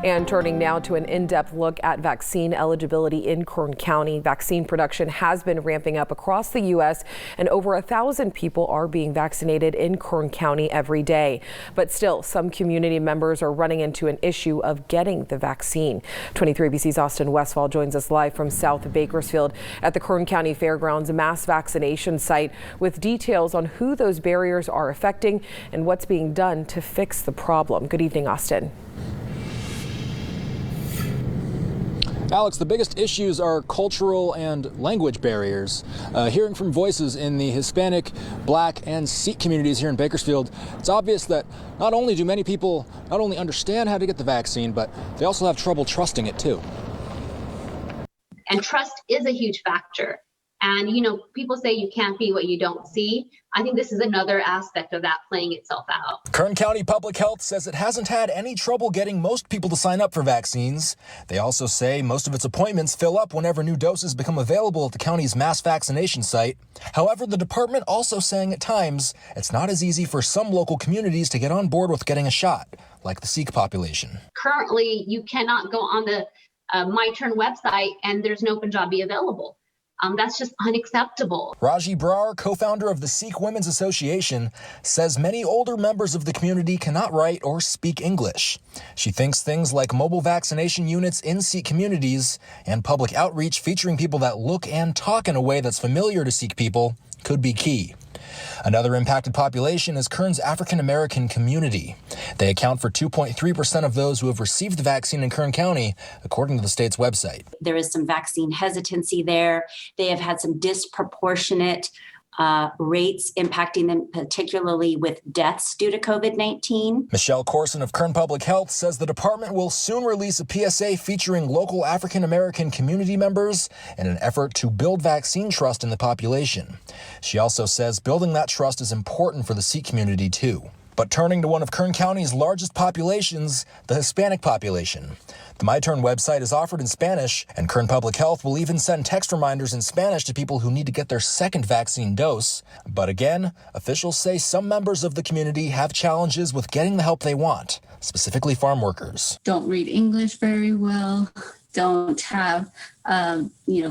And turning now to an in-depth look at vaccine eligibility in Kern County. Vaccine production has been ramping up across the U.S. and over 1,000 people are being vaccinated in Kern County every day. But still, some community members are running into an issue of getting the vaccine. 23ABC's Austin Westfall joins us live from South Bakersfield at the Kern County Fairgrounds mass vaccination site with details on who those barriers are affecting and what's being done to fix the problem. Good evening, Austin. Alex, the biggest issues are cultural and language barriers. Hearing from voices in the Hispanic, Black, and Sikh communities here in Bakersfield, it's obvious that not only do many people not only understand how to get the vaccine, but they also have trouble trusting it too. And trust is a huge factor. And, people say you can't be what you don't see. I think this is another aspect of that playing itself out. Kern County Public Health says it hasn't had any trouble getting most people to sign up for vaccines. They also say most of its appointments fill up whenever new doses become available at the county's mass vaccination site. However, the department also saying at times it's not as easy for some local communities to get on board with getting a shot, like the Sikh population. Currently, you cannot go on the My Turn website and there's no Punjabi available. That's just unacceptable. Raji Brar, co-founder of the Sikh Women's Association, says many older members of the community cannot write or speak English. She thinks things like mobile vaccination units in Sikh communities and public outreach featuring people that look and talk in a way that's familiar to Sikh people could be key. Another impacted population is Kern's African American community. They account for 2.3% of those who have received the vaccine in Kern County, according to the state's website. There is some vaccine hesitancy there. They have had some disproportionate rates impacting them, particularly with deaths due to COVID-19. Michelle Corson of Kern Public Health says the department will soon release a PSA featuring local African American community members in an effort to build vaccine trust in the population. She also says building that trust is important for the Sikh community too. But turning to one of Kern County's largest populations, the Hispanic population. The My Turn website is offered in Spanish, and Kern Public Health will even send text reminders in Spanish to people who need to get their second vaccine dose. But again, officials say some members of the community have challenges with getting the help they want, specifically farm workers. Don't read English very well, don't have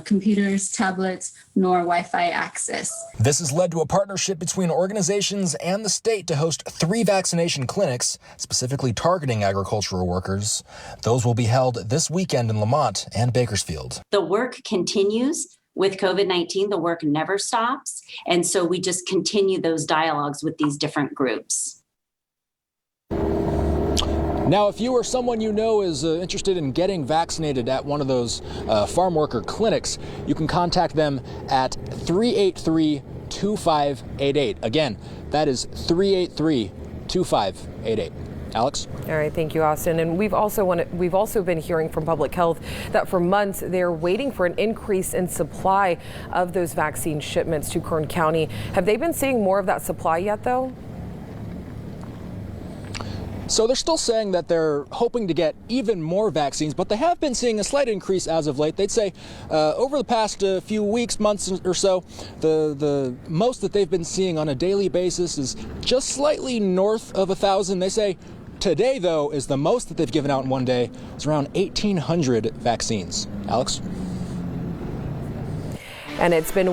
computers, tablets, nor Wi-Fi access. This has led to a partnership between organizations and the state to host 3 vaccination clinics, specifically targeting agricultural workers. Those will be held this weekend in Lamont and Bakersfield. The work continues. With COVID-19, the work never stops. And so we just continue those dialogues with these different groups. Now, if you or someone you know is interested in getting vaccinated at one of those farm worker clinics, you can contact them at 383-2588. Again, that is 383-2588. Alex? All right, thank you, Austin. And we've also been hearing from public health that for months they're waiting for an increase in supply of those vaccine shipments to Kern County. Have they been seeing more of that supply yet, though? So they're still saying that they're hoping to get even more vaccines, but they have been seeing a slight increase as of late. They'd say over the past few weeks, months or so, the most that they've been seeing on a daily basis is just slightly north of 1,000. They say today, though, is the most that they've given out in one day. It's around 1,800 vaccines. Alex? And it's been